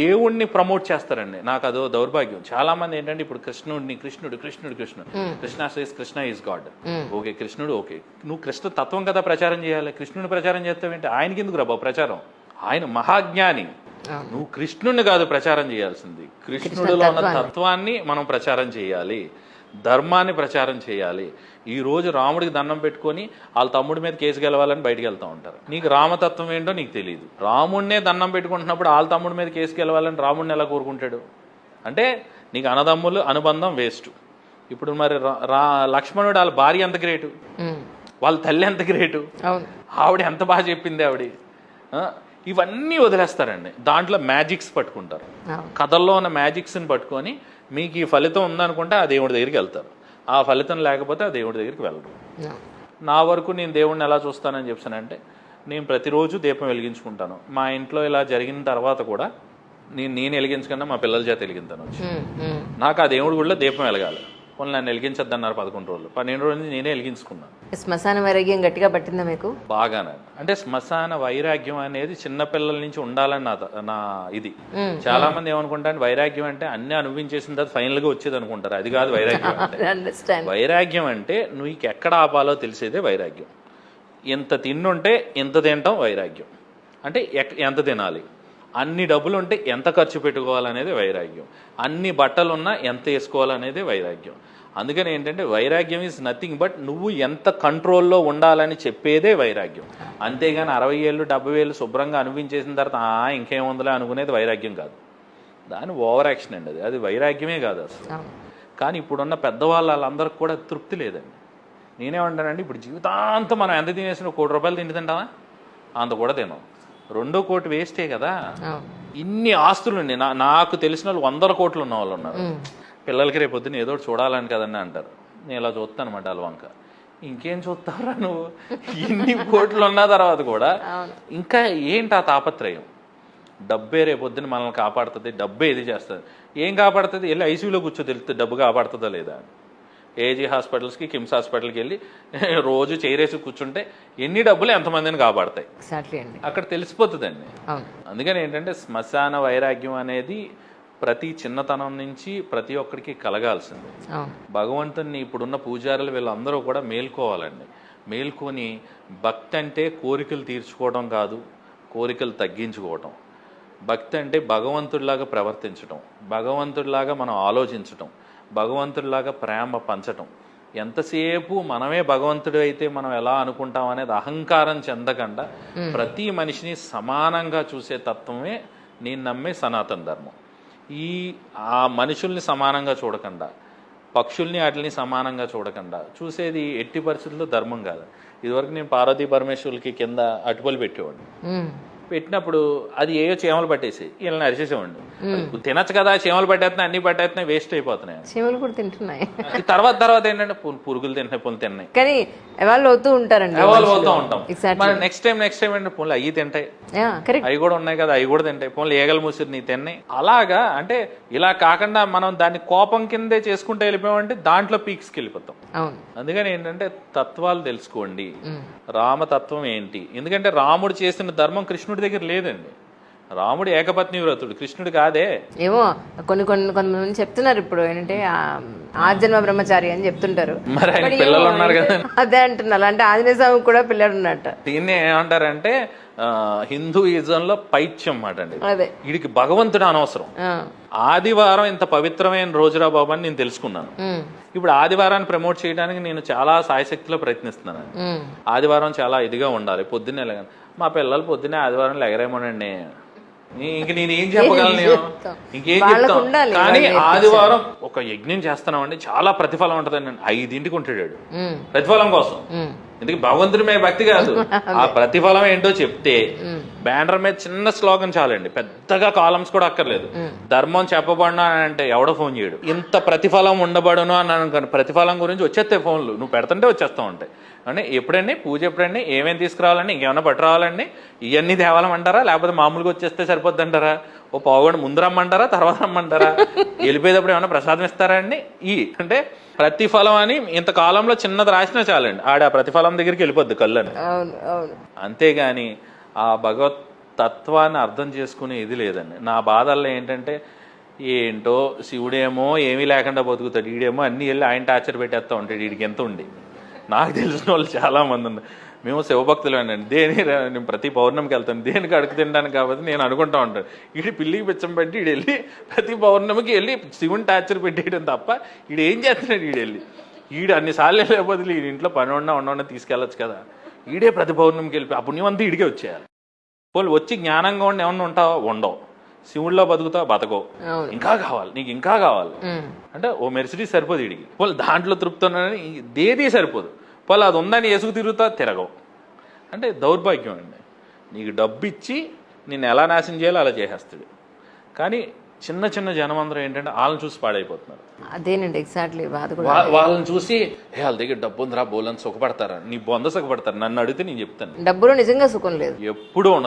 దేవుణ్ణి ప్రమోట్ చేస్తారండి. నాకు అదో దౌర్భాగ్యం. చాలా మంది ఏంటంటే ఇప్పుడు కృష్ణుడు Krishna says Krishna is God. Okay, కృష్ణుడు ఓకే, నువ్వు కృష్ణ తత్వం కదా ప్రచారం చేయాలి. కృష్ణుని ప్రచారం చేస్తావేంటి? ఆయనకి ఎందుకు రా ప్రచారం? ఆయన మహాజ్ఞాని. నువ్వు కృష్ణుడిని కాదు ప్రచారం చేయాల్సింది, కృష్ణుడిలో ఉన్న తత్వాన్ని మనం ప్రచారం చేయాలి, ధర్మాన్ని ప్రచారం చేయాలి. ఈ రోజు రాముడికి దండం పెట్టుకొని వాళ్ళ తమ్ముడి మీద కేసు గెలవాలని బయటకు వెళ్తూ ఉంటారు. నీకు రామతత్వం ఏంటో నీకు తెలియదు. రాముడినే దండం పెట్టుకుంటున్నప్పుడు వాళ్ళ తమ్ముడి మీద కేసు గెలవాలని రాముడిని ఎలా కోరుకుంటాడు? అంటే నీకు అన్నదమ్ములు అనుబంధం వేస్ట్. ఇప్పుడు మరి లక్ష్మణుడు వాళ్ళ భార్య ఎంత గ్రేటు, వాళ్ళ తల్లి ఎంత గ్రేటు, ఆవిడ ఎంత బాగా చెప్పింది ఆవిడ. ఇవన్నీ వదిలేస్తారండి. దాంట్లో మ్యాజిక్స్ పట్టుకుంటారు. కథల్లో ఉన్న మ్యాజిక్స్ని పట్టుకొని మీకు ఈ ఫలితం ఉందనుకుంటే ఆ దేవుడి దగ్గరికి వెళ్తారు. ఆ ఫలితం లేకపోతే ఆ దేవుడి దగ్గరికి వెళ్ళరు. నా వరకు నేను దేవుడిని ఎలా చూస్తానని చెప్పానంటే, నేను ప్రతిరోజు దీపం వెలిగించుకుంటాను. మా ఇంట్లో ఇలా జరిగిన తర్వాత కూడా నేను వెలిగించకుండా మా పిల్లల చేత వెలిగింతాను వచ్చి. నాకు ఆ దేవుడి గుడిలో దీపం వెలగాలి. కొన్ని నన్ను వెలిగించద్దన్నారు 11 రోజులు, 12 రోజులు నేనే వెలిగించుకున్నాను. శ్మశాన వైరాగ్యం గట్టిగా పట్టిందా మీకు? బాగానే. అంటే శ్మశాన వైరాగ్యం అనేది చిన్నపిల్లల నుంచి ఉండాలని నా ఇది. చాలా మంది ఏమనుకుంటారు, వైరాగ్యం అంటే అన్ని అనుభవించేసిన తర్వాత ఫైనల్ గా వచ్చేది అనుకుంటారు. అది కాదు వైరాగ్యం అంటే. వైరాగ్యం అంటే నువ్వు ఎక్కడ ఆపాలో తెలిసేదే వైరాగ్యం. ఎంత తిన్నుంటే ఎంత తింటాం వైరాగ్యం. అంటే ఎంత తినాలి, అన్ని డబ్బులు ఉంటే ఎంత ఖర్చు పెట్టుకోవాలనేది వైరాగ్యం, అన్ని బట్టలున్నా ఎంత వేసుకోవాలనేది వైరాగ్యం. అందుకని ఏంటంటే వైరాగ్యం ఈజ్ నథింగ్ బట్ నువ్వు ఎంత కంట్రోల్లో ఉండాలని చెప్పేదే వైరాగ్యం. అంతేగాని 60 ఏళ్ళు 70 ఏళ్ళు శుభ్రంగా అనుభవించేసిన తర్వాత ఇంకేముందిలే అనుకునేది వైరాగ్యం కాదు. దాని ఓవర్ యాక్షన్ అండి. అది వైరాగ్యమే కాదు అసలు. కానీ ఇప్పుడున్న పెద్దవాళ్ళందరికి కూడా తృప్తి లేదండి. నేనేమంటానండి, ఇప్పుడు జీవితాంతం మనం ఎంత తినేసిన 1 కోటి రూపాయలు తింటావా? అంత కూడా తినాం. 2 కోటి వేస్టే కదా. ఇన్ని ఆస్తులు ఉండి నాకు తెలిసిన వాళ్ళు 100 కోట్లు ఉన్న వాళ్ళు ఉన్నారు. పిల్లలకి రేపు పొద్దున్న ఏదో చూడాలని కదండి అంటారు. నేను ఇలా చూస్తాను అనమాట వాళ్ళ వంక. ఇంకేం చూస్తావురా నువ్వు? ఇన్ని కోట్లు ఉన్న తర్వాత కూడా ఇంకా ఏంటి ఆ తాపత్రయం? డబ్బే రేపు పొద్దున్న మనల్ని కాపాడుతుంది, డబ్బే ఇది చేస్తుంది. ఏం కాపాడుతుంది? వెళ్ళి ఐసీయూలో కూర్చో తెలుస్తుంది డబ్బు కాపాడుతుందా లేదా. ఏజీ హాస్పిటల్స్కి కిమ్స్ హాస్పిటల్కి వెళ్ళి రోజు చేరేసి కూర్చుంటే ఎన్ని డబ్బులు ఎంతమందిని కాపాడతాయి అక్కడ తెలిసిపోతుందండి. అందుకని ఏంటంటే శ్మశాన వైరాగ్యం అనేది ప్రతి చిన్నతనం నుంచి ప్రతి ఒక్కరికి కలగాల్సింది. భగవంతుని ఇప్పుడున్న పూజారులు వీళ్ళందరూ కూడా మేల్కోవాలండి. మేల్కొని భక్తి అంటే కోరికలు తీర్చుకోవడం కాదు, కోరికలు తగ్గించుకోవటం. భక్తి అంటే భగవంతుడిలాగా ప్రవర్తించటం, భగవంతుడిలాగా మనం ఆలోచించటం, భగవంతుడిలాగా ప్రేమ పంచటం. ఎంతసేపు మనమే భగవంతుడు అయితే మనం ఎలా అనుకుంటాం అనేది అహంకారం చెందకుండా ప్రతి మనిషిని సమానంగా చూసే తత్వమే నేను నమ్మే సనాతన ధర్మం. ఆ మనుషుల్ని సమానంగా చూడకుండా, పక్షుల్ని వాటిని సమానంగా చూడకుండా చూసేది ఎట్టి పరిస్థితుల్లో ధర్మం కాదు. ఇదివరకు నేను పార్వతీ పరమేశ్వరులకి కింద అటుపలు పెట్టేవాడిని. పెట్టినప్పుడు అది ఏయో చీమలు పట్టేసి వీళ్ళని అరిచేసేవాడిని. తినచ్చు కదా, చీమలు పట్టేస్తున్నాయి, అన్ని పట్టేస్తున్నాయి, వేస్ట్ అయిపోతున్నాయి. చీమలు కూడా తింటున్నాయి. తర్వాత ఏంటంటే పురుగులు తింటున్నాయి, పులు తిన్నాయి. కానీ ఎవాల్వ్ అవుతూ ఉంటారండి, ఎవాల్వ్ అవుతూ ఉంటాం. మరి నెక్స్ట్ టైం అంటే పులు అవి తింటాయి, అవి కూడా ఉన్నాయి కదా, అవి కూడా తింటాయి. పులు ఏగలు మూసిరు నీ తిన్నాయి. అలాగా అంటే ఇలా కాకుండా మనం దాన్ని కోపం కిందే చేసుకుంటూ వెళ్ళిపోయామంటే దాంట్లో పీక్స్కి వెళ్ళిపోతాం. అందుకని ఏంటంటే తత్వాలు తెలుసుకోండి. రామతత్వం ఏంటి? ఎందుకంటే రాముడు చేసిన ధర్మం కృష్ణుడి దగ్గర లేదండి. రాముడు ఏకపత్ని వ్రతుడు, కృష్ణుడు కాదే. ఏమో కొంతమంది చెప్తున్నారు ఇప్పుడు ఏంటంటే ఆజన్మ బ్రహ్మచారి అని చెప్తుంటారు. మరి పిల్లలు ఉన్నారు కదా, అదే అంటున్నారు. అంటే ఆంజనేయ స్వామి కూడా పిల్లడు ఉన్నట్టు. దీన్ని ఏమంటారంటే హిందూయిజంలో పైత్యం మాట అండి. వీడికి భగవంతుడు అనవసరం. ఆదివారం ఇంత పవిత్రమైన రోజురా బాబు అని నేను తెలుసుకున్నాను. ఇప్పుడు ఆదివారాన్ని ప్రమోట్ చేయడానికి నేను చాలా సాయశక్తిలో ప్రయత్నిస్తున్నాను. ఆదివారం చాలా ఇదిగా ఉండాలి. పొద్దున్నే మా పిల్లలు పొద్దున్నే ఆదివారం ఎగరేమోనండి. ఇంక నేను ఏం చెప్పగలను, నేను ఇంకేం చెప్తాను. కానీ ఆదివారం ఒక యజ్ఞం చేస్తున్నామండి, చాలా ప్రతిఫలం ఉంటుందండి. 5ంటికి ఉంటాడు ప్రతిఫలం కోసం. ఎందుకు? భగవంతుడి మీద భక్తి కాదు, ఆ ప్రతిఫలం ఏంటో చెప్తే బ్యానర్ మీద చిన్న స్లోగన్ చాలండి, పెద్దగా కాలమ్స్ కూడా అక్కర్లేదు. ధర్మం చెప్పబడినా అంటే ఎవడో ఫోన్ చేయడు. ఇంత ప్రతిఫలం ఉండబడును అని అనుకోండి, ప్రతిఫలం గురించి వచ్చేస్తాయి ఫోన్లు, నువ్వు పెడుతుంటే వచ్చేస్తూ ఉంటాయి. అంటే ఎప్పుడండి పూజ, ఎప్పుడండి ఏమేమి తీసుకురావాలండి, ఇంకేమైనా పట్టు రావాలండి, ఇవన్నీ తేవాలమంటారా, లేకపోతే మామూలుగా వచ్చేస్తే సరిపోద్ది అంటారా, ఓ పావుగంట ముందు రమ్మంటారా, తర్వాత రమ్మంటారా, వెళ్ళిపోయేటప్పుడు ఏమైనా ప్రసాదం ఇస్తారా అండి? అంటే ప్రతిఫలం అని ఇంత కాలంలో చిన్నది రాసినా చాలండి, ఆడ ప్రతిఫలం దగ్గరికి వెళ్ళిపోద్ది కళ్ళు అని. అంతేగాని ఆ తత్వాన్ని అర్థం చేసుకునే ఇది లేదండి. నా బాధల్లో ఏంటంటే ఏంటో శివుడేమో ఏమీ లేకుండా బతుకుతాడు, వీడేమో అన్నీ వెళ్ళి ఆయన టార్చర్ పెట్టేస్తూ ఉంటాడు, వీడికి ఎంత ఉండి. నాకు తెలిసిన వాళ్ళు చాలామంది ఉన్నారు, మేము శివభక్తులేనండి, నేను ప్రతి పౌర్ణమికి వెళ్తాను, దేనికి అడుగు తింటాను కాబట్టి నేను అనుకుంటా ఉంటాను, వీడి పిల్లికి పిచ్చం పెట్టి వీడు వెళ్ళి ప్రతి పౌర్ణమికి వెళ్ళి శివుని టార్చర్ పెట్టేయడం తప్ప వీడు ఏం చేస్తున్నాడు, వీడు వెళ్ళి వీడు అన్నిసార్లు వెళ్ళకపోతే వీడి ఇంట్లో పని ఉండకుండా తీసుకెళ్ళచ్చు కదా, వీడే ప్రతి పౌర్ణమికి వెళ్ళి ఆ పుణ్యం అంతా వీడికే వచ్చేయాలి. వాళ్ళు వచ్చి జ్ఞానంగా ఉండి ఏమన్నా ఉంటావా, ఉండవు. శివుడిలో బతుకుతావు, బతకవు, ఇంకా కావాలి నీకు, ఇంకా కావాలి అంటే ఓ మెర్సిడీస్ సరిపోదు వీడికి, వాళ్ళు దాంట్లో తృప్తి ఉన్నాడని దేదీ సరిపోదు, వాళ్ళు అది ఉందని ఎసుగు తిరుగుతా తిరగవు. అంటే దౌర్భాగ్యం అండి. నీకు డబ్బు ఇచ్చి నిన్ను ఎలా నాశనం చేయాలో అలా చేసేస్తాడు. కానీ చిన్న చిన్న జనం అందరూ ఏంటంటే వాళ్ళని చూసి పాడైపోతున్నారు. అదేనండి ఎగ్జాక్ట్లీ బాధ కూడా. వాళ్ళని చూసి వాళ్ళ దగ్గర డబ్బు ఉందిరా బోలని సుఖపడతారా, నీ బొంద సుఖపడతారు. నన్ను అడిగితే నేను చెప్తాను డబ్బులో నిజంగా సుఖం లేదు, ఎప్పుడూ ఉండదు.